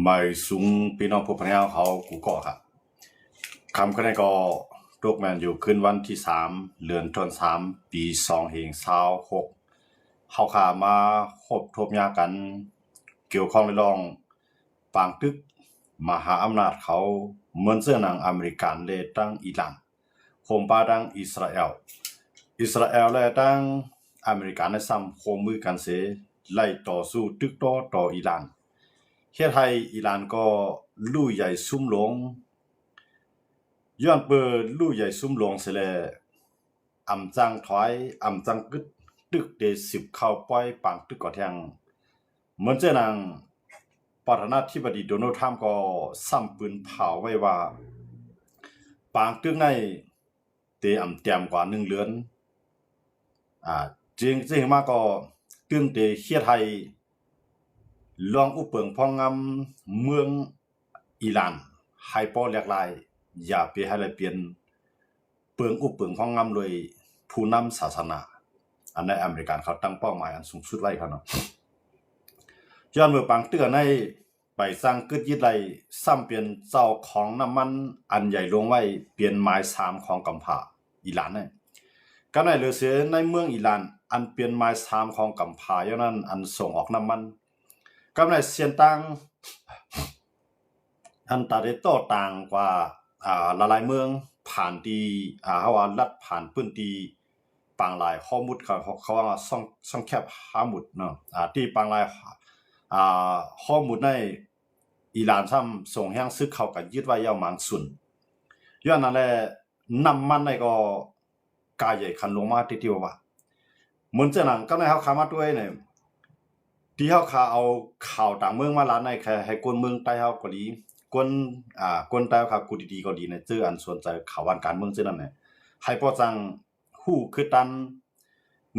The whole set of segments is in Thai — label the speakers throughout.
Speaker 1: ไม่สูงพี่น้องผู้พนักเขากูก็ครับคำคะแนนก็ตกแมนอยู่ขึ้นวันที่3 เดือนธันวาคมปี2026เขาขามาคบทบยากันเกี่ยวข้องในรองปางตึกมหาอำนาจเขาเหมือนเสื้อหนังอเมริกันเลยตั้งอิหร่านโฮมปาตั้งอิสราเอลและตั้งอเมริกันในซ้ำโคมมือกันเสียไล่ต่อสู้ตึกต่ออิหร่านเฮ็ดให้อิหร่านก็ลู่ใหญ่ซุ่มหลงย้อนเปิดลู่ใหญ่ซุ่มหลงเสียแล้วอำจังถอยอำจังกึดตึกเด10เข้าปล่อยปังตึกก่อแทงเหมือนเจ้านางประธานาธิบดีโดนัลด์ทรัมป์ก็ซ้ำปืนเผาไว้ว่าปางตึกในเตอำแต้มกว่า1เดือนจริงมาก็ตึงเตเฮ็ดให้ลองอุเปิงพองงำเมืองอิหร่านให้ปอหลากหลายอย่าไปให้เลยเปลี่ยนเปิงอุเปิงพองงำโดยผู้นำศาสนาอันในอเมริกันเขาตั้งเป้าหมายอันสูงสุดไว้ครับเนาะย้อนเมื่อปังเตือนให้ไปสร้างกึดยึดไรซ้ำเปลี่ยนเจ้าของน้ำมันอันใหญ่ลงไว้เปลี่ยนหมาย3ของกำพาอิหร่านเนี่ยก็ในเหลือเสียในเมืองอิหร่านอันเปลี่ยนหมาย3ของกำพาอย่างนั้นอันส่งออกน้ำมันก็ในเสียนตังอันตาได้โตต่างกว่าหลายๆเมืองผ่านที่เฮาว่าลัดผ่านพื้นที่ปางลายฮอมุดเขาว่าซ่องแคบฮามุดเนาะที่ปางลายฮอมุดในอิหร่านซ้ำส่งแห้งซึกเข้ากับยึดไว้ยาวมังสุนย้อนนั่นแหละน้ำมันในก็กายใหญ่คันลงมาที่ว่าเหมือนจะหนังก็ในเฮาขามาด้วยเนี่ยที่เฮาขาเอาข่าวต่างเมืองมาล้านในแค่ให้คนเมืองใต้เฮาก็ดีคนใต้ครับกูดีๆก็ดีในเจออันสนใจข่าววันการเมืองซื่อนั่นแหละให้พอจังฮู้คือตัน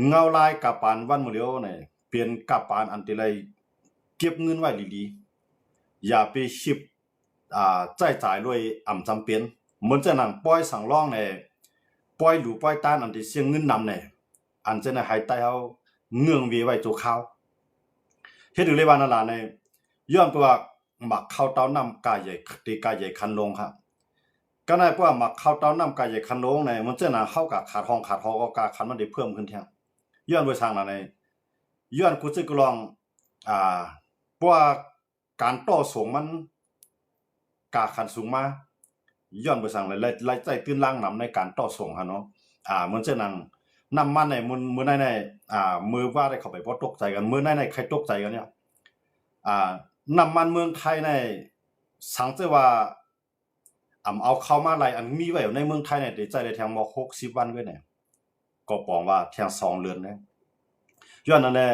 Speaker 1: เงาลายกับปานวันมื้อเดียวเนี่ยเปลี่ยนกับปานอันติไลเก็บเงินไว้ดีๆอย่าไปชิบจ่ายด้วยอำจำเป็นเหมือนจะนั่งปล่อยสังร้องเนี่ยปล่อยหลูปล่อยต้านอันที่เสียงเงินนำเนี่ยอันจะให้ใต้เฮาเงืองเวไว้โจข้าวเฮ็ดอยู่เลยว่านั่นล่ะในย้อนตัวหมักข้าวเต้าน้ำกายใหญ่ตีกายใหญ่คันลงครับก็ได้เพราะว่าหมักข้าวเต้าน้ำกายใหญ่คันลงในมันจะน่ะเข้ากับขาดก็กาคันมันได้เพิ่มขึ้นแท้ย้อนไปทางนั้นในย้อนกูสิกลองเพราะว่าการต่อส่งมันกาคันสูงมาย้อนไปทางไล่ใจตื้นล่างนำในการต่อส่งฮะเนาะมันจะนั่งน้ำมันในมือในมือว่าได้เข้าไปบ่ตกใจกันมือในใครตกใจกันเนี่ยน้ำมันเมืองไทยในสังเกตว่าเอาเข้ามาหลายอันมีไว้ในเมืองไทยเนี่ยได้ใจได้แทงบ่60วันไว้เนี่ยก็ปองว่าแทง2เดือนนะย้อนนั่นแหละ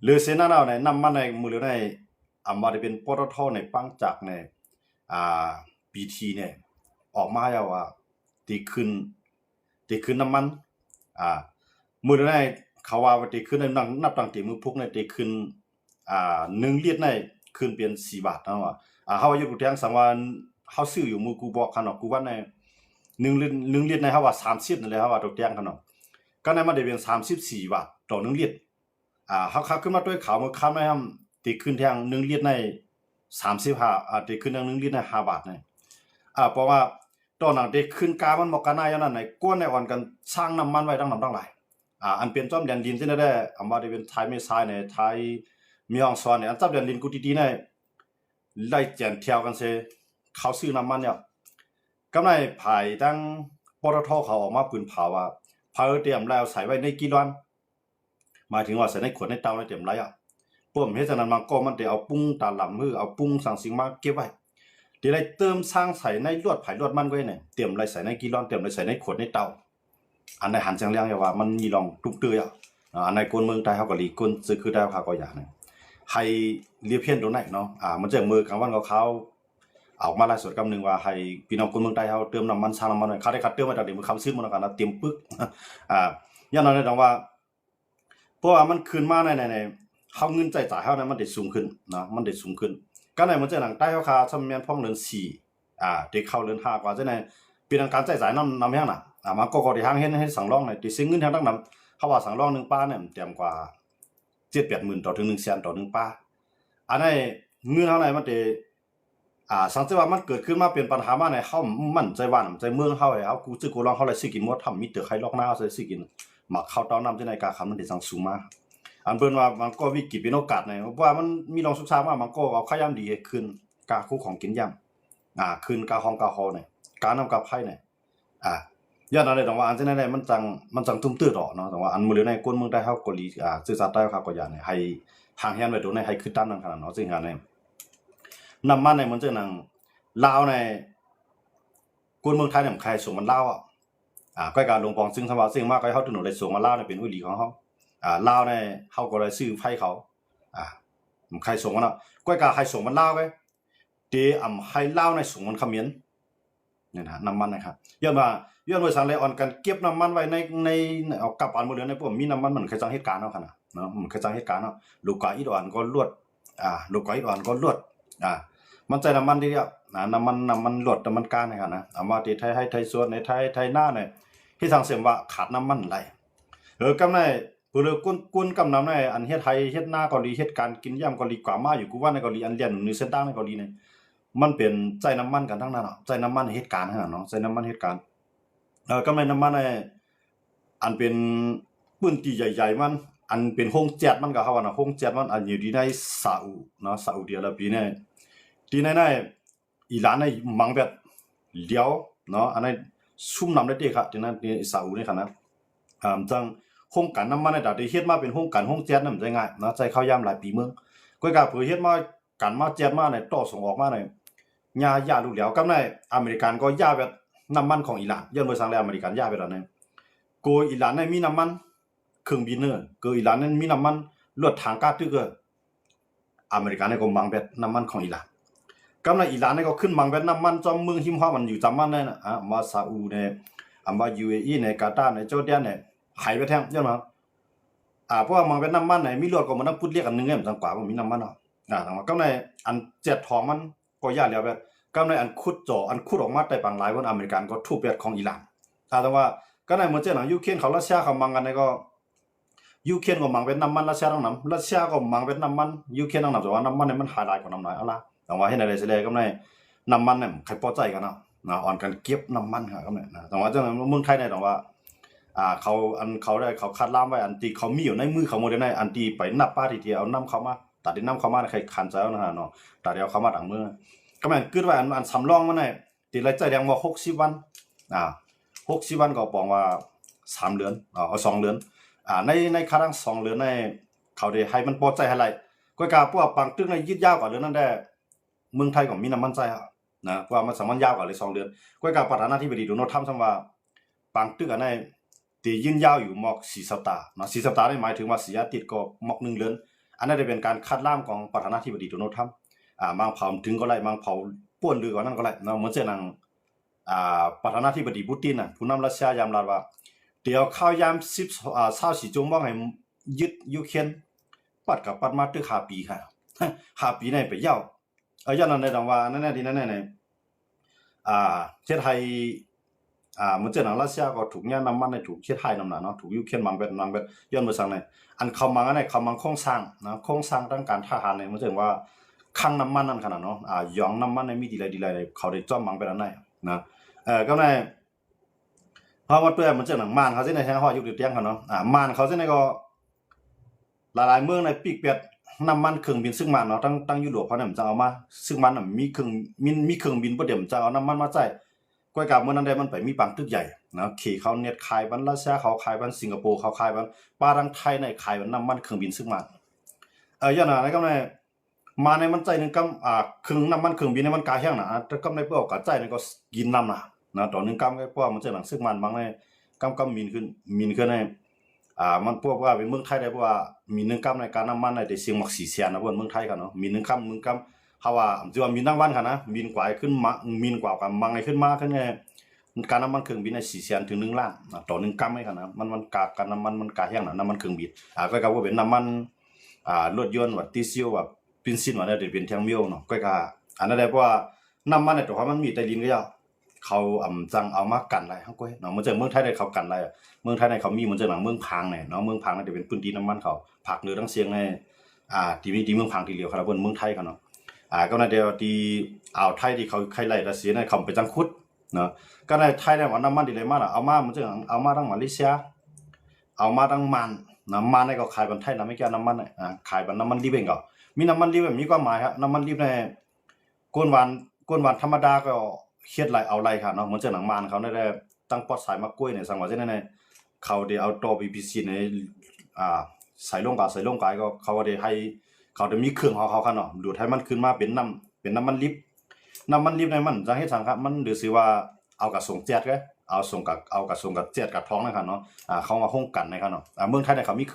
Speaker 1: หรือเสนาเอาในน้ำมันในมือเหลือในว่าได้เป็นปตทในปังจักในBT เนี่ยออกมาแล้วว่าตีขึ้นน้ำมันมือเหลือในเขาว่าตีขึ้นในนับตั้งแต่มือพุกในตีขึ้น1ลิตรในขึ้นเป็น4บาทนะว่าเฮาอยู่กูแทงสังว่าเฮาซื้ออยู่มือกูบอกคันเนาะกูว่าใน1ลิตรในเฮาว่า30นั่นแหละเฮาว่าตกแทงคันเนาะก็ในมันได้เป็น34บาทต่อ1ลิตรเฮาขึ้นมาด้วยขาวมือค้ำให้ติขึ้นแทง1ลิตรใน35ติขึ้น1ลิตรใน5บาทนี่เพราะว่าตอนนั้นได้ขึ้นกามันบ่กันอย่างนั้นในก้นในอ่อนกันสร้างน้ำมันไว้ทั้งหลายอันเป็นจอมแดนดินที่ได้ว่าได้เป็นไทยไม่ทรายในไทยมีห้องซ้อนเนี่ยอันจับเดือนดินกูดีๆเนี่ยไล่แจนเที่ยวกันเซเขาซื้อน้ำมันเนี่ยกำไรภายตั้งปตทเขาออกมาปืนเผาว่าเผาเตรียมแล้วใส่ไว้ในกี่วันหมายถึงว่าใส่ในขวดในเตาในเตรียมไรพวกเฮ็ดฉะนั้นมันก็มันได้เอาปุ้งตาลำมือเอาปุ้งสั่งสิ่งมาเก็บไว้ที่ได้เติมสร้างใส่ในลวดไผ่ลวดมันไว้เนี่ยเตรียมไรใส่ในกี่วันเตรียมไรใส่ในขวดในเตาอันในหันจังเลี้ยงอย่าว่ามันมีลองทุกเตื้ออันในคนเมืองใต้เฮาก็ลีคนซื้อคือได้เขาก็อย่างนึงให้เรียบเพี้ยนตรงไหนเนาะมันจะมือกลางวันเขาเอามาไล่สดกำนึงว่าให้พี่น้องคนเมืองใต้เฮาเติมน้ำมันสร้างน้ำมันเขาได้คัดเติมมาจากเดี๋ยวมือคำซื้อมันกันนะเตรียมปึ๊กอย่างนั้นเลยต้องว่าเพราะว่ามันขึ้นมาในเฮาเงินจ่ายเฮานั้นมันได้สูงขึ้นนะมันได้สูงขึ้นก็ในมันจะหลังใต้เฮาค่าซำแม่นพ้องเดือน4ได้เข้าเดือน5กว่าจะในปีนังการจ่ายน้ำแห้งน่ะมันก็ได้ทางเฮ็ดสังรองในที่ซื้อเงินทางนั้นเขาว่าสังรอง1ป้าเนี่ยเตรียมกว่า7-8 หมื่นต่อถึง1แสนต่อ1ป้าอันนั้นเงินเท่าไหร่มันได้ สังเกตว่ามันเกิดขึ้นมาเป็นปัญหามาในเฮามันใจว่านใจเมืองเฮาให้เอากูจื้อกูลองเฮาเลยสิกินหมดทำมีแต่ใครลอกหน้าเอาใส่สิกินหมักข้าวเต้าน้ำจังได๋กาคำมันได้สังสูงมาอันเปิ้นว่ามันก็วิกฤตเป็นโอกาสในเพราะว่ามันมีลองศึกษามามันก็เอาขยามดีขึ้นกาคู่ของกินยำขึ้นกาห้องกาฮอเนี่ยกานำกับไผเนี่ยย้อนอะไรต้องว่าอันจังได๋มันจังตุ้มตื้อดอกเนาะแต่ว่าอันมื้อเหลือในคนเมืองใต้เฮาก็ลีสื่อสารใต้ครับก็อย่างเนี่ยให้ห่างแฮนไว้ตรงในให้คือตันนั่นขนาดเนาะซึ่งหาเนี่ยน้ำมันในมันจังนั้นลาวในคนเมืองไทยเนี่ยใครส่งมันลาวก็การลงปองซึ่งสว่าซึ่งมากก็เฮาถนนได้ส่งมาลาวเนี่ยเป็นอุลีของเฮาลาวในเฮาก็เลยซื้อไผเขาใครส่งมันเนาะก็การใครส่งมันลาวไว้เตให้ลาวในส่งมันเขมรเนี่ยนะน้ำมันนะครับย้อนว่าสังเลยอ่อนกันเก็บน้ำมันไว้ในเอากลับอันบ่เหลือในพวกมีน้ำมันมันเคยจังเหตุการณ์เนาะคั่นน่ะเนาะมันเคยจังเหตุการณ์เนาะลูกกาอีดอ่อนก็ลวดลูกกาอีดอ่อนก็ลวดมันใจน้ำมันทีเดียวน้ำมันลวดน้ำมันก้านนะครับนะเอามาที่ไทยให้ไทยสวนในไทยหน้าเนี่ยที่ทางเสียมว่าขาดน้ำมันไหลกำในผู้เลือกุ้นกำนำในอันเฮ็ดไทยเฮ็ดหน้าเกาหลีเฮ็ดการกินย่ำเกาหลีกว่ามาอยู่กูว่าในเกาหลีอันเรียนนิวเซนต้าในเกาหลีเนี่ยมันเป็นใจน้ำมันกันทั้งนั้นเนาะใจน้ำมันเฮ็ดการเนาะใจน้ำมันเฮ็ดการกำในน้ำมันในอันเป็นปืนตีใหญ่ๆมันอันเป็นโฮงแจ๊ดมันก็เขาว่านะโฮงแจ๊ดมันอันอยู่ที่ในซาอุเนาะซาอุดิอาระเบียเนี่ยที่ในอิหร่านในมังแบบเลี้ยวเนาะอันนั้นซุ่มนำได้เด้ครับที่นั่นที่ซาอุนี่ครับนะจังโฮงกันน้ำมันในดาที่เฮ็ดมาเป็นโฮงกันโฮงแจ๊ดนำใจง่ายเนาะใจเข้ายามหลายปีเมืองก็กะเผยเฮ็ดมากันมาแจ๊ดมาในต่อส่งออกมาในยาลูกเหลียวกับในอเมริกันก็ยาแบบน้ำมันของอิหร่านย้อนไปสั่งแล้วอเมริกันยาไปแล้วเนี่ยโกอิหร่านในมีน้ำมันเครื่องบินเนอร์โกอิหร่านนั้นมีน้ำมันรถถังกาตึกอเมริกันในก็มังแบบน้ำมันของอิหร่านกำลังอิหร่านนี่ก็ขึ้นมังแบบน้ำมันจอมเมืองหิมะมันอยู่จำมันเลยนะมาซาอุเนี่ยมา UAE เนี่ยกาตาร์เนี่ยจอร์แดนเนี่ยหายไปแท้ใช่ไหมเพราะว่ามังแบบน้ำมันเนี่ยมีรถก็มันต้องพูดเรียกกันนึงเนี่ยมันจังกว่ามันมีน้ำมันแต่ว่ากำลังอันเจ็ดทองมันก็ยากแล้วแบบกำลังอันขุดจ่ออันขุดออกมาแต่บางหลายคนอเมริกันก็ทุบแบบของอิหร่านแต่ว่าก็ในเหมือนเจ้าหนังยูเครนเขารัสเซียเขามังกันเนี่ยก็ยูเครนก็มังเป็นน้ำมันรัสเซียต้องนำรัสเซียก็มังเป็นน้ำมันยูเครนต้องนำแต่ว่าน้ำมันเนี่ยมันหายได้กว่าน้ำหน่อยเอาละแต่ว่าให้ในเฉลี่ยก็ในน้ำมันเนี่ยใครพอใจกันอ่อนกันเก็บน้ำมันครับก็เนี่ยแต่ว่าเจ้าเมืองไทยเนี่ยแต่ว่าเขาได้เขาคัดล่ามไว้อันที่เขามีอยู่ในมือเขาหมดเลยในอันที่ไปนับป้าทีเดียวเอาน้ำเขามาตัดดินน้ำเขามาใครคันใจเอานะฮะเนาะตัดเดียวเขามาต่างมือก็แม่นคิดว่าอันสำรองมันเนี่ยตีไรใจแดงว่า60 วัน60 วันก็ปองว่า3 เดือนเอา2 เดือนในครั้ง2 เดือนในเขาได้ให้มันพอใจให้ไรก็กะพวกปังตึกในยืดยาวกว่าเดือนนั้นได้เมืองไทยก็มีน้ำมันใจนะเพราะว่ามันสามารถยาวกว่าเลย2 เดือนก็กะประธานาธิบดีโดนัลด์ทรัมป์ซั่นว่าปังตึกอันในที่ยืนยาวอยู่มอก4 สัปดาห์เนาะ4 สัปดาห์นี่หมายถึงว่า4 อาทิตย์ก็มอก1 เดือนอันนั้นได้เป็นการคัดล่ามของประธานาธิบดีโดนัลด์ทรัมป์บางเผาถึงก็ไล่บางเผาป่วนลือกว่านั้นก็ไล่เนาะเหมือนเช่นประธานาธิบดีปูตินผู้นำรัสเซียยามลาว่าเดี๋ยวเข้ายาม24 ชั่วโมงให้ยึดยูเครนปัดกับปัดมาตึก5 ปีค่ะ5 ปีนี่ไปยาวอย่างนั้นได้ดังว่านั่นที่นั่นในเฮ็ดให้เหมือนเจ้าหนังรัสเซียก็ถูกเนี่ยน้ำมันในถูกเฮ็ดให้นำเนาะถูกยูเครนมังแบบย้อนไปสั่งในอันเขามังอันไหนเขามังโครงสร้างนะโครงสร้างทางการทหารเนี่ยเหมือนเช่นว่าคั่งน้ำมันนั่นขนาดเนาะหยองน้ำมันในมีดีไรเขาได้จ้อมมังไปแล้วไหนนะก็ในเพราะว่าตัวมันเจ้าหนังมานเขาสิในแท้ฮอดอยู่ติดเตียงเขาเนาะมานเขาสิในก็หลายๆเมืองในปีกเป็ดน้ำมันเครื่องบินซึ่งมันเนาะตั้งยุโรปเขาเนี่ยมันจะเอามาซึ่งมันน่ะมีเครื่องบินบ่เดี๋ยวมันจะเอาน้ำมันมาใช้ก้อยกาเมื่อนั้นได้มันไปมีปังตึกใหญ่นะขี่เขาเน็ตขายบันรัสเซียเขาขายบันสิงคโปร์เขาขายบันปารังไทยในขายบันน้ำมันเครื่องบินซึ่งมันอย่างนั้นก็ในมาในมันใจนึงกำเครื่องน้ำมันเครื่องบินในมันกาแห้งแต่กำในเพื่อเอากาใจในก็กินน้ำนะต่อ1 กำก็เพราะมันจะหนังซึ่งมันบางในกำมินขึ้นในมันพวกว่าเป็นเมืองไทยได้เพราะว่ามี1 กำในการน้ำมันในได้เสียงมัก4 แสนนะเพิ่นเมืองไทยกันเนาะมี1 กำเฮาว่าสิว่ามีรางวัลค่ะนะมีนกว่าขึ้นมามีนกว่ากันมังให้ขึ้นมาขึ้นการน้ำมันเครื่องบินใน4 แสนถึง1 ล้านต่อ1 กำให้กันนะมันกาการน้ำมันกาแห้งน้ำมันเครื่องบินก็กะว่าเป็นน้ำมันรถยนต์ว่าดีเซลว่าเบนซินว่าได้เป็นทางเมียวเนาะก็กะอันนั้นได้เพราะว่าน้ำมันในตัวมันมีแต่ดินก็ยาวเขาจังเอามากันไรเฮาก็เนาะมันจะเมืองไทยได้เขากันไรเมืองไทยในเขามีมันจะหลังเมืองพังเนี่ยเนาะเมืองพังน่ะจะเป็นพื้นที่น้ำมันเขาภาคเหนือทั้งเสียงในที่เมืองพังที่เหลียวครับเพิ่นเมืองไทยกันเนาะ ก็ในเดียวที่อ่าวไทยที่เขาใครไล่รัสเซียเนี่ยเขาไปจังคุดเนาะก็ในไทยเนี่ยว่าน้ำมันดีเลยมากอ่ะเอามามันจะเอามาทั้งมาเลเซียเอามาทั้งมันน้ำมันเนี่ยก็ขายบนไทยนะไม่แก่น้ำมันเนี่ยขายบนน้ำมันรีบเองก็มีน้ำมันรีบแบบมีความหมายครับน้ำมันรีบเนี่ยก้นวันธรรมดาก็เฮ็ดไรเอาไรค่ะเนาะเหมือนจะหนังมันเขาได้ตั้งปอดสายมะกล้วยเนี่ยสังว่าเช่นนั้นเขาได้เอาตัว PVC ในใส่ลงกายก็เขาได้ให้เขาได้มีเครื่องของเขาค่ะเนาะดูดให้มันขึ้นมาเป็นน้ำมันลิบในมันจังเฮ็ดจังครับมันหรือสิว่าเอากับส่งแจ๊ดก็เอากับส่งกับแจ๊ดกับท้องนะครับเนาะเขามาห้องกันนะครับเนาะเมืองไทยเนี่ยเขามี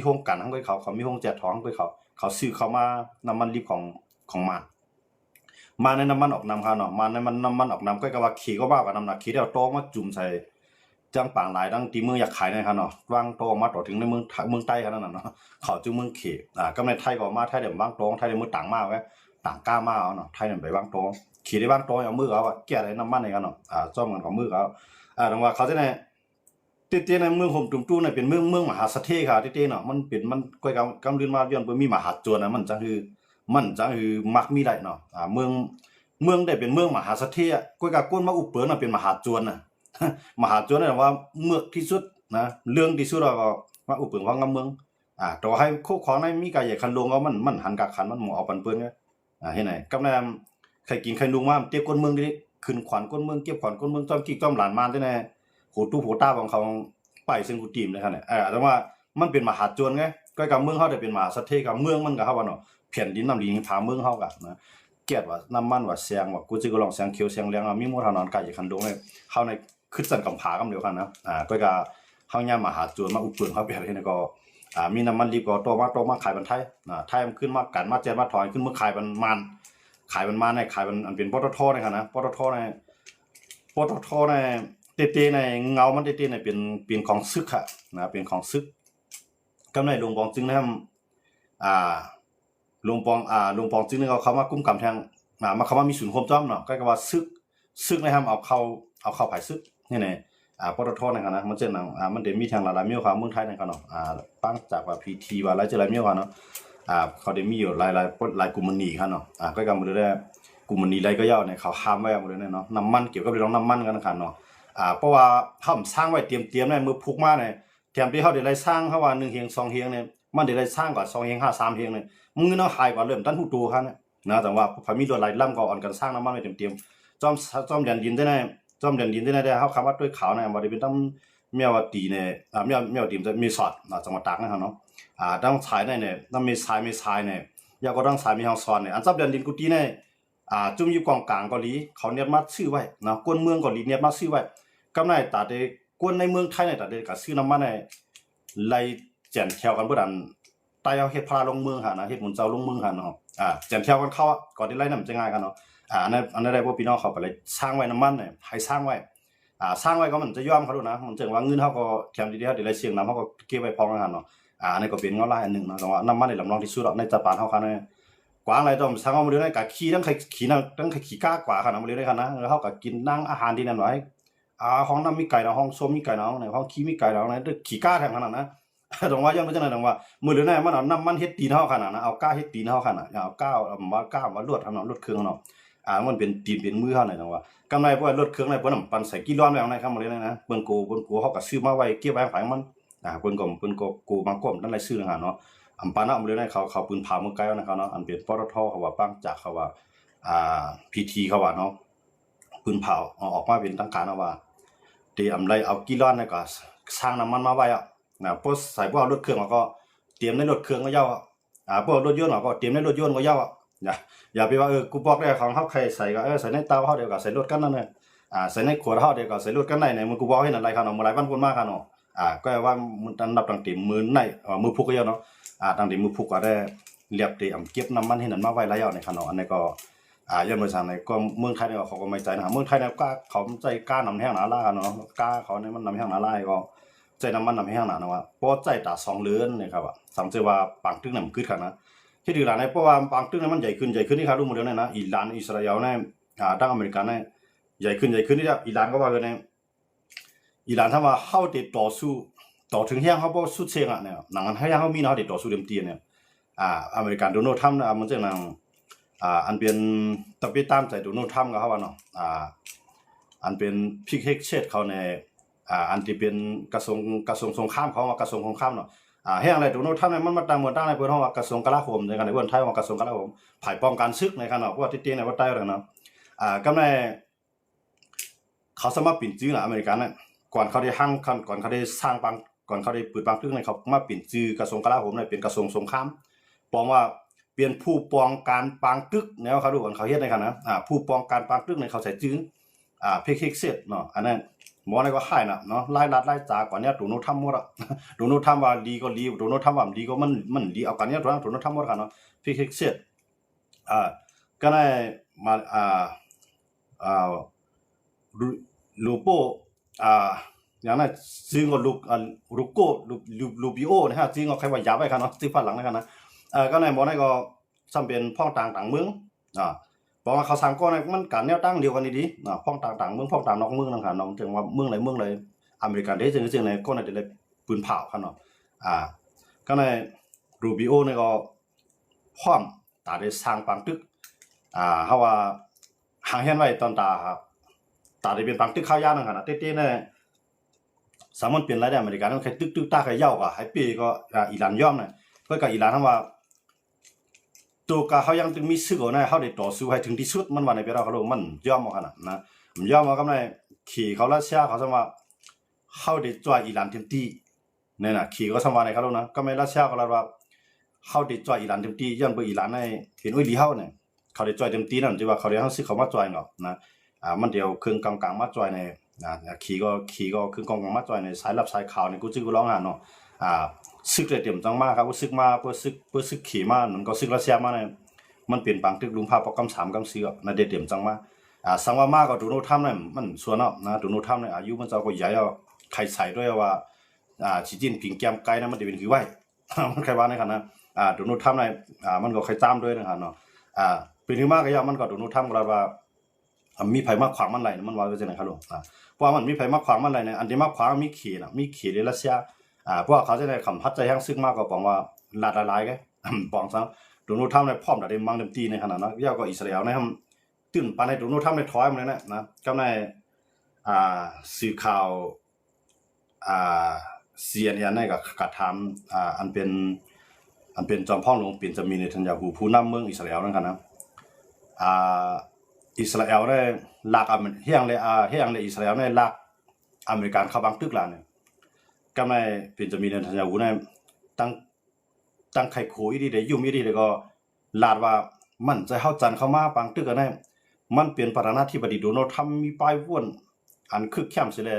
Speaker 1: ห้องกันทั้งด้วยเขามีห้องแจ๊ดท้องด้วยเขาซื้อเขามาน้ำมันลิบของมันมาในน้ำมันออกน้ำค่ะเนาะมาในมันน้ำมันออกน้ำก็ว่าขี่ก็ว่ากับน้ำหนักขี่ได้เอาโตมาจุ่มใส่จังปางหลายดังที่เมืองอยากขายนะครับเนาะวางโตมาต่อถึงในเมืองใต้ขนาดนั้นเนาะเขาจึงเมืองเขก็ในไทยก็มาไทยเดี๋ยววางโตไทยในเมืองต่างมากไว้ต่างกล้ามาเอาเนาะไทยเนี่ยไปวางโตขี่ได้วางโตเอามือเอาแก้ได้น้ำมันในกันเนาะจ้อมกันของมือเอาดังว่าเขาจะในเตี้ยในเมืองผมจุ่มตู้เนี่ยเป็นเมืองมหาเสถียรค่ะเตี้ยเนาะมันเป็นมันก้อยกำลืนมาย้อนเพิ่นมีมหาจวนนะมันจังคือมักมีได้เนาะเมืองได้เป็นเมืองมหาเสถียรก้อยกะก้นมาอุปเปิลน่ะเป็นมหาจวนน่ะ มหาจวนนั่นว่าเมือกที่สุดนะเรื่องที่สุดแล้วก็มาอุปเปิลของกับเมืองต่อให้โคของในมีกายใหญ่คันลงเอามันหันกักขันมันหมอเอาปันเปิ้นเนี่ยเฮ็ดไหนกำแนมใครกินใครลุงมาเตียบก้นเมืองดิขึ้นขวัญก้นเมืองเก็บขวัญก้นเมืองจ้อมกิ๊กจ้อมหลานมานได้แน่โหตู้โหตาของเขาไปซึ่งกูตีมเลยครับเนี่ยแต่ว่ามันเป็นมหาจวนไงก็กับเมืองเฮาได้เป็นมหาเสถียรกับเมืองมันก็เฮาว่าเนาะแผ่นดินน้ำดินพาเมืองเฮาก็นะเกียดว่าน้ำมันว่าแสงว่ากูสิก็ลองแสงเขียวแสงเหลืองมีหมดเท่านอนไก่คันดงเลยเฮาในขึ้นสั่นกำผากำเดียวกันนะก็เฮายามมหาจวนมาอุปเปิลเฮาไปเฮ็ดให้ก็มีน้ำมันรีบก็โตมาขายบันไทยไทยมันขึ้นมากันมาแจกมาถอยขึ้นมาขายบันมันในขายบันอันเป็นปตทในครับนะปตทในเตในเงามันเตในเป็นของซึกค่ะนะเป็นของซึกกำในหลวงปองจึงนำหลวงปองจึงนี่เขามากุ้มกำแทงมาเขามามีศูนย์ควบจ้อมเนาะก็ว่าซึกนะครับเอาเข้าภายซึกนี่แน่ปตทนะครับนะมันเจนมันได้มีทางหลายๆมีความเมืองไทยนะครับเนาะตั้งจากว่า PT ว่าหลายจะหลายมีว่าเนาะเขาได้มีอยู่หลายกลุ่มมันนี่ครับเนาะก็กำมือได้กลุ่มมันนี่ไรก็ย่อเนี่ยเขาห้ามไว้หมดเลยเนาะน้ำมันเกี่ยวกับเรื่องน้ำมันกันนะครับเนาะเพราะว่าเฮาสร้างไว้เตรียมๆในมือพุกมาเนี่ยแถมที่เฮาได้สร้างเฮาว่า1เฮียง2เฮียงเนี่ยมันได้สร้างกว่า2เฮียง5 3เฮียงเนี่ยมึงเนาะหายกว่าเริ่มต้นฮู้ตูครับเนี่ยนะแต่ว่าพอมีรถหลายลำก็อ่อนกันสร้างน้ำมันไว้เตรียมๆจอมแดนดินได้เฮาคำว่าด้วยขาวเนี่ยบ่ได้เป็นต้องเมียวตีเนี่ยเมียวตีจะมีสอดจังหวัดตากนะครับเนาะต้องสายเนี่ยต้องมีสายเนี่ยยาก็ต้องสายมีเฮาซ้อนเนี่ยอันจับแดนดินกุฏิเนี่ยจุ่มอยู่กองกลางเกาหลีเขาเนียมาซื้อไว้นะกวนเมืองเกาหลีเนียมาซื้อไว้กำไรตาเดกวนในเมืองไทยเนี่ยตาเดก็ซื้อน้ำมันเนี่ยไล่แจ่มแถวกันเพื่อดันไต่เอาเฮ็ดพาลงเมืองค่ะนะเฮ็ดหมุนเจ้าลงเมืองค่ะเนาะแจ่มแถวกันเข้าก่อนที่ไล่น้ำจะง่ายกันเนาะอันนั้นได้พวกพี่น้องเขาไปเลยสร้างไว้น้ำมันเนี่ยให้สร้างไว้สร้างไว้ก็มันจะยอมเขาดูนะมันจึงว่าเงินเขาก็แถมดีๆเดี๋ยวไล่เสียงน้ำเขาก็เก็บไว้พองกันเนาะอันนี้ก็เป็นเงาลายอันนึงนะแต่ว่าน้ำมันในลำรองที่สุดในญี่ปุ่นเขาค่ะเนี่ยกวางอะไรต้องสร้างเอามาเลยนะกะขี่ทั้งขี่ก้ากว่าขนาดมาเลยได้ขนาดแล้วเขาก็กินนั่งอาหารที่นั่นไว้ห้องน้ำมีไก่เนาะห้องส้มมีไก่เนาะในห้องขี้มีไก่เนาะในขี่ก้าแทงขนาดนะตรงว่าย้อนไปจังได๋ตรงว่ามื้อเดือนนั้นมันเอาน้ำมันเฮ็ดตีนเฮาขนาดนะเอาก้าเฮ็ดตีนเฮาขนาดเอาก้าวมาลวดทำเนาะลวดเครื่องเนาะมันเป็นตีนเป็นมือเฮาน่ะตรงว่ากำไรพวกลวดเครื่องได้เพิ่นปั่นใส่กี่ร้อนแล้วในคำบ่เลยนะเบิ่งกูเฮาก็ซื้อมาไว้เก็บไว้ให้มันเพิ่นก็กูมากวมนั่นแหละซื้อหาเนาะปานะมื้อนั้นเขาปืนผาเมืองไกลนะครับเนาะอันเป็นปตทเขาว่าปังจากเขาว่าPT เขาว่าเนาะปืนเผาออกมาเป็นทางการว่าที่อำไรเอากี่ร้อนเนี่ยก็สร้างน้ำมันมาไว้พวกใส่พวกรถเครื่องก็เตรียมในรถเครื่องก็ยาวพวกรถยนต์ก็เตรียมในรถยนต์ก็ยาวอย่าไปว่ากูบอกได้ของเฮาใครใส่ก็ใส่ในเตาเฮาเดียวก็ใส่รถกันนั่นน่ะใส่ในขวดเฮาเดียวก็ใส่รถกันได้เนี่ยมันกูบอกให้นั่นไรครับเนาะมื้อหลายวันพุ่นมาครับเนาะก็ว่ามันอันดับตั้งแต่มื้อในมื้อพุกก็ยาวเนาะตั้งแต่มื้อพุกก็ได้เรียบที่เก็บน้ำมันให้นั่นมาไว้หลายอย่างในครับเนาะอันนี้ก็ย้อนไปทางไหนก็เมืองไทยเนี่ยเขาก็ไม่ใจนะเมืองไทยเนี่ยก็เขาใจกล้านำแห้งหนาล่าเนาะกล้าเขาเนี่ยมันนำแห้งหนาล่าก็ใจน้ำมันนำแห้งหนานะว่าเพราะใจตา2เลือนเนี่ยครับสังเกตว่าปังตึกเนี่ยมันขึ้นครับนะที่ดีหลานเนี่ยเพราะว่าปังตึกเนี่ยมันใหญ่ขึ้นนี่ครับรู้หมดแล้วนะอิหร่านอิสราเอลเนี่ยตั้งอเมริกันเนี่ยใหญ่ขึ้นนี่อิหร่านก็ว่ากันเนี่ยอิหร่านถ้าว่าเฮาติดต่อถึงแห้งเฮาบ่สุดเชิงเนี่ยหนังให้เฮามีเนาะติดต่อสู้เต็มที่เนี่ยอเมริกันโดนัลด์ทรัมป์มันจะนั่ง อันเป็นตะไปตามใจโดนัลด์ทรัมป์ก็เขาว่าเนาะอันเป็นพิกเฮกเชดเขาในอันที่เป็นกระทรวงสงครามเขาว่ากระทรวงสงครามเนาะเฮ็ดอะไรโดนัลด์ทรัมป์เนี่ยมันมาตั้งเหมือนตั้งในเพิ่นเฮาว่ากระทรวงกลาโหมในกันในเพิ่นไทยว่ากระทรวงกลาโหมฝ่ายป้องกันศึกในกันเนาะเพราะว่าที่ในว่าใต้แล้วเนาะก็ในเขาสามารถปิ่นจื้อน่ะอเมริกันน่ะก่อนเขาได้หั่งก่อนเขาได้สร้างปังก่อนเขาได้เปิดปังตึกในเขามาปิ่นจื้อกระทรวงกลาโหมเนี่ยเป็นกระทรวงสงครามปองว่าเปลี่ยนผู้ป้องกันปางตึกแนวเขาดูก่อนเขาเฮ็ดในกันนะผู้ป้องกันปางตึกในเขาใส่จื้อเพคเซตเนาะอันนั้นหมอในก็ให้น่ะเนาะไล่รัดไล่จากว่าเนี่ยโดนัลด์ทรัมป์หมดอ่ะโดนัลด์ทรัมป์ว่าดีก็ดีโดนัลด์ทรัมป์ว่าดีก็มันดีเอากันเนี่ยโดนัลด์ทรัมป์หมดกันเนาะเพคเซตก็ได้มาลูโปอย่างนั้นซึ่งก็ลูโก้ลูบิโอนะฮะซึ่งก็ใครว่ายาวไว้กันเนาะซึ่งฝรั่งนะครับนะก็ในหมอในก็ซ้ำเป็นพ้องต่างเมืองบอกว่าเขาสั่งก็ในมันกันแนวตั้งเดียวกันดีๆพ้องต่างเมืองพ้องต่างนอกเมืองนะครับน้องถึงว่าเมืองไหนอเมริกันเด้จริงๆในก็ในได้ปืนเผาครับเนาะก็ในรูบิโอเนี่ยก็พร้อมตาได้สร้างปังตึกเฮาว่าหางเฮียนไว้ตอนตาครับตาได้เป็นปังตึกข้าวยานั่นครับนะเต้ๆเนี่ยสามารถเปลี่ยนรายได้อเมริกันใครตึกตาใครเย้าก็ให้ปีก็อิหร่านยอมน่ะเพื่อกับอิหร่านทำว่าตัวกาเขายังมีสึกเอานะเขาได้ต่อสู้ให้ถึงที่สุดมันว่าในเวลาเขาลงมันยอมเอาขนาดนะมันยอมเอากำไรขี่เขารัสเซียเขาสมว่าเขาได้จ่ายอิหร่านเต็มที่เนี่ยนะขี่ก็สมว่าในเขาลงนะก็ไม่รัสเซียเขาว่าเขาได้จ่ายอิหร่านเต็มที่ย้อนไปอิหร่านในเห็นอุ้ยดีเฮาเนี่ยเขาได้จ่ายเต็มที่นั่นที่ว่าเขาได้ทั้งซื้อเขามาจ่ายเนาะนะมันเดียวเครื่องกลางมาจ่ายในขี่ก็เครื่องกลางมาจ่ายในสายรับสายข่าวในกูจื้อกูร้องงานเนาะซึกได้เต็มจังมากครับว่าซึกมาเพื่อซึกขี่มามันก็ซึกรัสเซียมาเนี่ยมันเปลี่ยนปังตึกลุมพาปกำ3กำ4น่ะได้เต็มจังมาสังว่ามากก็โดนัลด์ทรัมป์เนี่ยมันส่วนเนาะนะโดนัลด์ทรัมป์เนี่ยอายุมันเจ้าก็ใหญ่อ่ะใครใส่ด้วยว่าสีจิ้นผิงแก้มไกลนะมันจะเป็นคือไว้มันใครว่าในขณะโดนัลด์ทรัมป์เนี่ยมันก็ใครตามด้วยนะครับเนาะเป็นที่มากก็ยามันก็โดนัลด์ทรัมป์ก็ว่ามีไผมาขวางมันไหลมันว่าจังได๋ครับลุงเพราะมันมีไผมาขวางมันไหลเนี่ยอันที่มาขวางมีขี่น่ะมีขี่ในรัสเซียเพราะเขาจะได้คำพัดใจแห้งซึ่งมากก็บอกว่าลาดละลายแกปองซะโดนัลด์ทรัมป์เนี่ยพร้อมได้มังเต็มที่ในขนาดนั้นยาวก็อิสราเอลนะครับตื่นปานให้โดนัลด์ทรัมป์ได้ถอยมาเลยนะก็ในสื่อข่าวCNN เนี่ยก็กระทำอันเป็นจอมพ่อหลวงเป็นจะมีเนทันยาฮูผู้นำเมืองอิสราเอลนั่นกันนะอิสราเอลเนี่ยลักเฮียงเลยอิสราเอลเนี่ยลักอเมริกันเข้าบังตึกล่ะเนี่ยก็ไม่เป็นจะมีเนทันยาฮูเนี่ยตั้งไข่โคอีดีได้ยุ่มอีดีเลยก็ลาดว่ามันจะเข้าจันเข้ามาบังตึกกันแน่มันเป็นประธานาธิบดีโดนัลด์ทรัมป์มีป้ายว่นอันคึกแคมสิเลย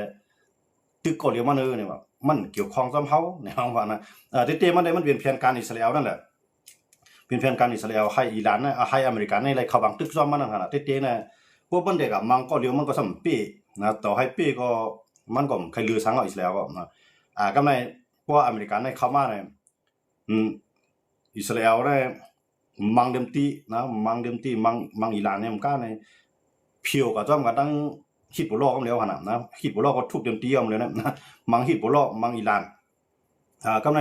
Speaker 1: ตึกก็เรียกมาเนี่ยว่ามันเกี่ยวข้องซ้ำเฮาในห้องว่านะเต้ๆมันได้มันเป็นแผนการอิสราเอลนั่นแหละเป็นแผนการอิสราเอลให้อิหร่านนะให้อเมริกันในอะไรเข้าบังตึกซ้อมมันนั่นน่ะเต้ๆนะพวกมันเด็กอ่ะมันก็เรียวมันก็ซ้ำเป้นะต่อให้เป้ก็มันก็ใครลือสังเอาอิสราเอลก็นะก็ในพวกอเมริกันในเข้ามาเนี่ยอิสราเอลได้มังเดมตีนะมังอิหร่านเนี่ยมันก็ในเพียวกับจ้อมกันตั้งฮิตบุลอกก็แล้วขนาดนะฮิตบุลอกก็ทุบเต็มตีเอาเลยนะมังฮิตบุลอกมังอิหร่านก็ใน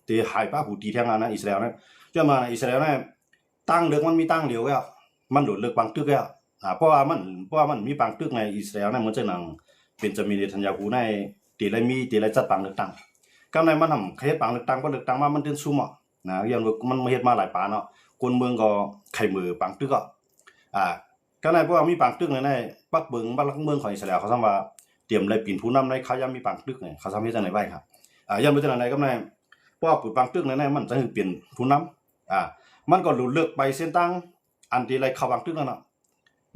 Speaker 1: ที่หายป้าผู้ตีแทงนะอิสราเอลเนี่ยจะมาอิสราเอลเนี่ยตั้งเลือกมันมีตั้งเดียวก็มันโดดเลือกบางตึกก็เพราะว่ามันมีบางตึกในอิสราเอลเนี่ยมันจะหนังเป็นจะมีเนทันยาฮูในตีไรมีตีไรจัดปังเลือกตั้งก็ในมันทำเฮ็ดปังเลือกตั้งบ่เลือกตั้งมามันเดินซุ่มอ่ะนะอย่างมันเฮ็ดมาหลายปานเนาะคนเมืองก็ไข่มือปังตึกก็ก็ในพวกมีปังตึกในปักเบิงบ้านเมืองของอิสราเอลเขาทำว่าเตรียมได้ปีนผู้นำในเขายังมีปังตึกเนี่ยเขาทำเฮ็ดจังได๋ไว้ครับยังบ่จังได๋ก็ในเพราะว่าปุปังตึกในมันจะเปลี่ยนผู้นำมันก็หลุดเลือกไปเส้นตั้งอันที่ไรเข้าปังตึกนั่นน่ะ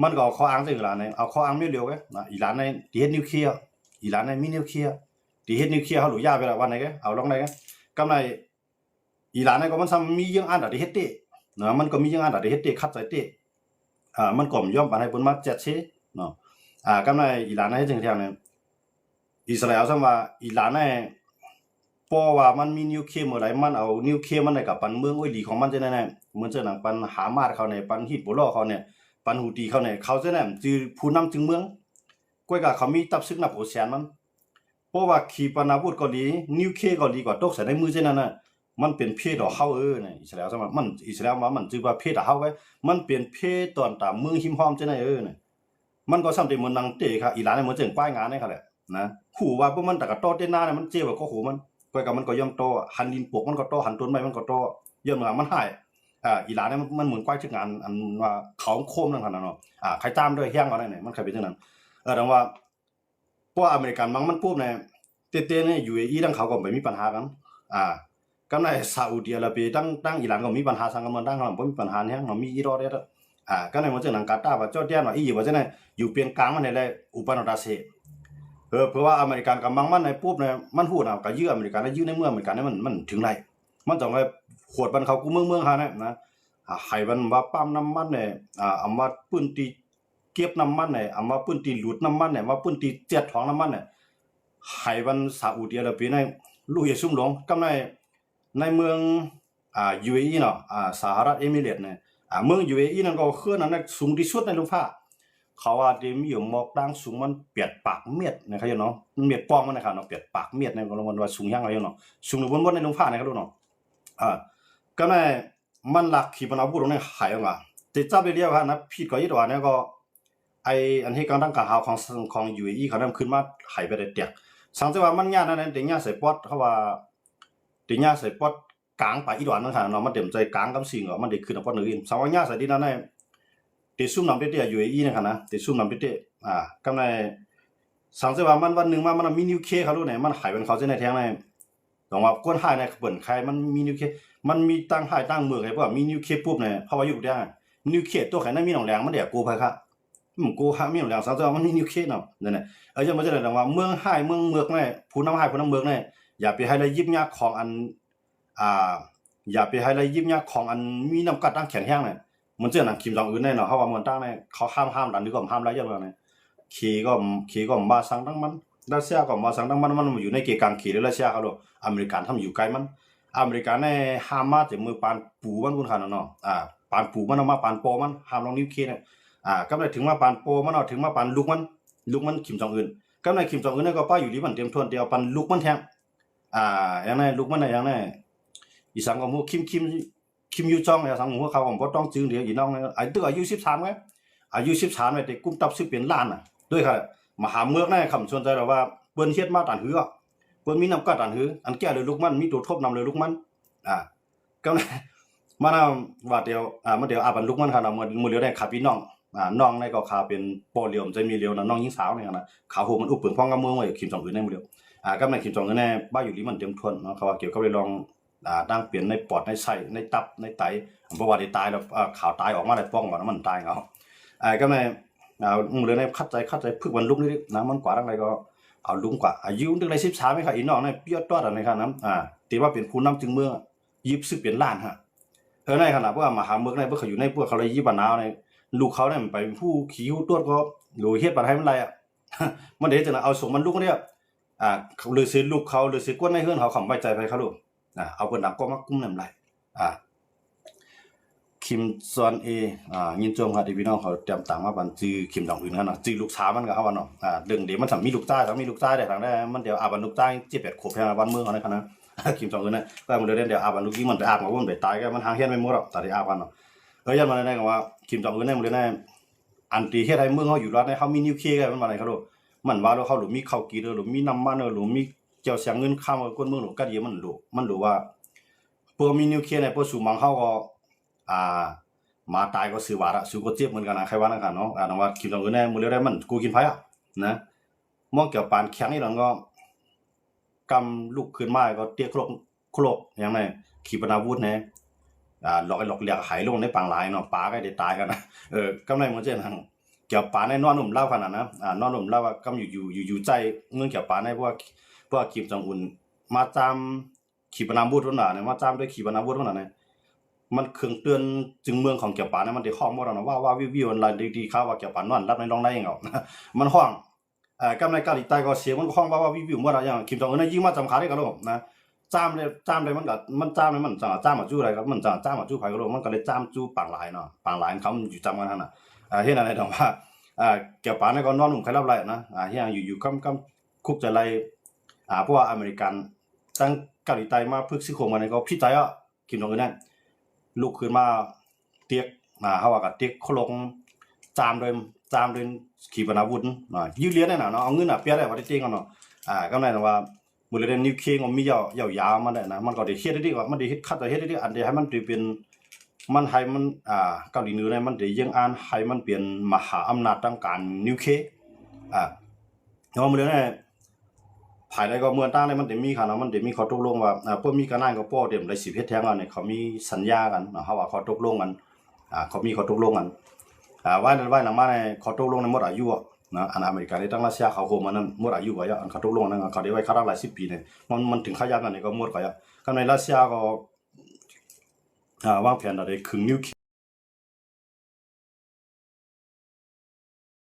Speaker 1: มันก็ข้ออ้างจังอิหร่านในเอาข้ออ้างเดียวกันนะอิหร่านในที่เฮ็ดนิวเคลียร์อิหร่านในมีนิวเคลียร์ที่เฮ็ดนิวเคลียร์เฮาหลุยาไปแล้ววันไหนก็เอาลองได้กันกำในอิหร่านในก็มันซ้ำมียังอันที่เฮ็ดเตนะมันก็มียังอันที่เฮ็ดเตคัดใจเตมันก็ย่อมปานให้เพิ่นมาจัดซิเนาะกำในอิหร่านในจังซี่เนี่ยอิสราเอลซ้ำว่าอิหร่านในเพราะว่ามันมีนิวเคลียร์เมื่อไหร่มันเอานิวเคลียร์มันได้กับปันเมืองโอ้ยดีของมันจังได๋๋เหมือนจังนั้นปันหามาดเขาเนี่ยปันฮิตบุลอเขาเนี่ยปันฮูตีเขาเนี่ยเขาจังนั้นจือผู้นำจึงเมืองก้อยก็เขามีตับซึกนับโอเชียนมันเพราะว่าขีปนาวุธก็ดีนิวเคลียร์ก็ดีกว่าตกใส่ในมือจังนั้นน่ะ มันเป็นเพศดอกเฮาเนี่ยอิสราเอลซะมันอิสราเอลว่ามันชื่อว่าเพศดอกเฮาไว้มันเป็นเพศตอนตามเมืองหิมหอมจังได๋เนี่ยมันก็ซ้ำที่มันนังเตะค่ะอีหลานเนี่ยมันจึงป้ายงานนี่ค่ะแหละนะฮู้ว่าพวกมันแต่ก็โตเต้นหน้าเนี่ยมันเจ็บก็หูมันก็กับมันก็ย่อมโตหันดินปลูกมันก็โตหันต้นไม้มันก็โตย่อมมันหายอีหลานเนี่ยมันเหมือนควายชึกงานอันว่าเขาโคมนั่นคั่นน่ะเนาะใครตามด้วยแฮงเอาได้เนี่ยมันเคยเป็นจังนั้นดังว่าพวกอเมริกันมันปุ๊บเนี่ยเต้ๆเนี่ย UAE ทั้งเขาก็ไม่มีปัญหากันกับในซาอุดิอาระเบียตั้งอิหร่านก็มีปัญหาสังคมตั้งเราบ่มีปัญหาแฮงเนาะมีอีรอดเด้อก็ในมันจังนั้นกาตาร์ว่าจอร์แดนว่าอียิปต์ว่าจังได๋อยู่เปียงกลางมันนี่แหละอุปนราเสเพราะว่าอเมริกันกับมันในปุ๊บเนี่ยมันฮู้น่ะก็ยื้ออเมริกันแล้วยื้อในเมืองอเมริกันเนี่ยมันถึงไรมันต้องให้ขวดบันเขากูเมืองหาเนี่ยนะให้มันว่าปั๊มน้ำมันเนี่ยเอามาปื้นตีเก็บน้ำมันเนี่ยเอามาปื้นตีหลุดน้ำมันเนี่ยมาปื้นตีเจ็ดของน้ำมันเนี่ยให้มันซาอุดิอาระเบียเนี่ยลูกเยซุ่มหลงกับในเมืองUAE เนาะสหรัฐเอมิเรตส์เนี่ยเมือง UAE นั่นก็คือนั่นน่ะสูงที่สุดในโลกฟ้าเขาว่าได้มีอยู่หมอกดังสูงมัน8ปากเมตรนะครับเนาะเม็ดป้องมันนะครับเนาะ8ปากเมตรในก็ลงว่าสูงยังไงเนาะสูงบนในโลกฟ้านะครับเนาะก็ในมันหลักขีปนาวุธตรงนี้หายออกมาแต่จับได้เรียกว่านะผิดก็อีกตัวเนี่ยก็ไออันที่กำลังกล่าวของ UAE เขานำขึ้นมาหายไปได้เตียกสังเกตว่ามันยากนั่นเต็งยากใส่ปอดเขาว่าเต็งยากใส่ปอดกลางไปอีดวนนั่นค่ะเนาะมันเต็มใจกลางกับสิ่งอ่ะมันได้ขึ้นปอดอื่นสังว่ายากใส่ที่นั่นได้ติซุ่มนำเตี้ย UAE นะครับนะติซุ่มนำเตี้ยกำในสังเกตว่ามันวันนึงมันมีนิวเคลียร์เขารู้เนี่ยมันหายเป็นเขาจะในแท้งในต้องว่าก้นหายในเปิ่นใครมันมีนิวเคลียร์มันมีตั้งหายตั้งเมืองไงเพราะว่ามีนิวเคลียร์ปุ๊บเนี่ยเพราะว่าอยู่ได้นิวเคลียร์ตัวใครนั้นมีหนองแรงมันเดี๋ยวกูไปครับกูหามีหนองแรงสังเกตว่ามันมีนิวเคลียร์เนาะนั่นแหละยังไม่ใช่เลยแต่ว่าเมืองหายเมืองเมืองเนี่ยผู้นำหายผู้นำเมืองเนี่ยอย่าไปให้เลยยิบยักของอันอย่าไปให้เลยยิบยักของอันมีน้ำกัดตั้งแข็งแห้งเนี่ยมันเจอหนังคิมจองอึนแน่เนาะเพราะว่ามันตั้งเนี่ยเขาห้ามดันดีกว่าห้ามไรเยอะเลยเนี่ยขี่ก็มาสังตั้งมันรัสเซียก็มาสังตั้งมันอยู่ในเกกลางขี่รัสเซียเขาดูอเมริกันทำอยู่ไกลมันอเมริกันเนี่ยห้ามมาจากมือปานปูมันคุณขนาดเนาะปานปูมันเอามาปานโปมันห้ามลงนิ้วเคเนี่ยก็เลยถึงมาปานโปมันเอาถึงมาปานลูกมันคิมจองอึนก็ในคิมจองอึนเนี่ยก็ป้าอยู่ที่มันเตรียมทวนเดียวปานลูกมันแทงอย่างนั้นลูกมันอย่างนั้นอีสังก็มูคิมยูจองเนี่ยสังหัวเขาผมก็ต้องจึงเดียวอีน้องเนี่ยตึกอายุ13ไงอายุ13เนี่ยแต่กุ้มตับ10เป็นล้านด้วยครับมหาเมืองเนี่ยคำสนใจเราว่าเปิ้นเฮ็ดมาตันหือเปิ้นมีน้ำกัดตันหืออันแก่เลยลูกมันมีตัวทบนำเลยลูกมันก็มันว่าเดียวมันเดียวบันลูกมันครับมื้อเดียวได้ขาพี่น้องน้องในก็ขาเป็นปอเหลี่ยมจะมีเหลียวน้องหญิงสาวเนี่ยนะขาหูมันอุบเปิงพ้องกับเมืองไว้คิมจองอึนในมื้อเดียวก็ในคิมจองอึนเนี่ยบ้าอยู่ลิมันเต็มทนเนาะเขาว่าเกี่ยวกับเรื่องดังเปลี่ยนในปอดในไส้ในตับในไตเพราะว่าได้ตายแล้วข่าวตายออกมาได้ป้องว่ามันตายเขาก็ในมื้อเดียวเนี่ยคัดใจพึกวันลุกนี่นะมันกว่าอะไรก็เอาลุงกว่าอายุนึงได้13มั้ยครับอีน้องเนี่ยเปียดตอดอะไรครับนำที่ว่าเป็นผู้นำจึงเมือง20เป็นล้านฮะในขณะว่ามหาเมืองในเพิ่นเขาอยู่ในพวกเขาเลย20บานาวในลูกเขาเนี่ยไปผู้ขี้หูตรวจก็โหเฮ็ดบ่ให้มันไรมันเด้จังเอาส่งมันลูกเนี่ยหรือสิลูกเขาหรือสิกวนในเฮือนเขาเขาไว้ใจไปเขาลูกเอาเพิ่นดักก็มากุ้มน้ำไหลคิมซอนเอยินจมครับที่พี่น้องเขาเตรียมต่างมาบันจื้อคิมดองอื่นกันเนาะจื้อลูกสาวมันก็เอาว่าเนาะเรื่องเดี๋ยวมันมีลูกจ้ายมีลูกจ้ายได้ทางได้มันเดี๋ยวบันลูกจ้าย7-8ขวบแพงบ้านเมืองเขาในคณะคิมจองอื่นน่ะก็มันเดี๋ยวบันลูกยิงมันไปอาบกับมันไปตายก็มันหางเฮียนไม่หมดหรอกแต่ที่อาบกันเนาะยันมาได้ก็ว่าคิมจองอื่นมันเลยได้อันที่เฮ็ดให้เมืองเขาอยู่รอดในเขามีนิวเคลียร์กันมันว่าไหนเขาดูมันว่าเขาหรือมีข้าวกินหรือมีน้ำมันหรือมีเจ้าเสียงเงินข้ามกับคนเมืองหรือก็ดีมันรู้ว่าพวกมีนิวเคลียร์เนี่ยพวกสู่มังเขาก็มาตายก็ซื้อว่าซื้อก็เจ็บเหมือนกันนะใครว่านั่นกันเนาะแต่ว่าคิมจองอึนเนี่ยมื้อเดียวได้มันกูกินไผนะมองเกี่ยวปานแข็งนี่แล้วก็กำลูกขึ้นมาก็เตี้ยโครกอย่างนั้นขีปนาวุธเนี่ยหลอกเรียกหายลงในปางหลายเนาะปลาก็ได้ตายกันนะกำไรมันเจ้าเกี่ยวปลาในนอนหนุ่มเล่าขนาดนะนอนหนุ่มเล่าว่ากำอยู่ใจเงินเกี่ยวปลาในพวกคิมจองอึนมาจามขีปนาวุธนั่นน่ะเนี่ยมาจามด้วยขีปนาวุธนั่นน่ะเนี่ยมันเครื่องเตือนจึงเมืองของเกี่ยวปลาเนี่ยมันได้ห้องบ่ดอกนะว่าวิวมันดีๆข่าวว่าเกี่ยวปลานอนรับในรองได้เหงามันห้องกำในเกาหลีใต้ก็เสียงมันห้องว่าวิวบ่ได้อย่างคิมจองอึนยิงมาจำขาได้ก็รู้นะจ้ามเลยมันก็มันจ้ามเลยมันจ้ามมาจู้อะไรครับมันจ้ามมาจู้ไผก็รู้มันก็เลยจ้ามจู้ปางหลายเนาะปางหลายเขาอยู่จำกันนั่นน่ะเฮ็ดอะไรดอกว่าเกี่ยวปลาในก็นอนหนุ่มใครรับไรนะเฮียอยู่คุกจะไรเพราะว่าอเมริกันตั้ง เกาหลีใต้มาพึกซี่โครงมันก็พี่ใจอ่ะกินตรงนั้นลุกขึ้นมาเตียกเฮาว่าก็เตียกคลงจามโดยขีปนาวุธยื้อเลี้ยนน่ะเนาะเอาเงินเปียได้ว่าได้จริงเนาะก็นั่นว่ามื้อเรนนิวเคลียร์มียาวๆมาได้นะมันก็ได้เฮ็ดได้ว่ามันได้เฮ็ดคัดได้เฮ็ดได้อันใดให้มันเป็นมันให้มันเกาหลีเหนือเนี่ยมันได้ยังอ่านให้มันเป็นมหาอำนาจทางการนิวเคลียร์เนาะมื้อนี้ภายในก็เมืองต่างเนี่ยมันได้มีค่ะเนาะมันได้มีข้อตกลงว่าเพิ่นมีการนั่นก็ป้อเต็มได้10เฮ็ดแท้งอันเนี่ยเขามีสัญญากันเนาะเฮาว่าข้อตกลงกันเขามีข้อตกลงกันว่านั้นว่าหนังมาในข้อตกลงในหมดอายุนะอันอเมริกาได้ตั้งรัสเซียเขาโหมันนั้นหมดอายุก็อันข้อตกลงนั้นเขาได้ไว้ค่าหลาย10ปีเนี่ยมันถึงขยันนั่นนี่ก็หมดก็ก็ในรัสเซียก็วางแผนได้คึงนิว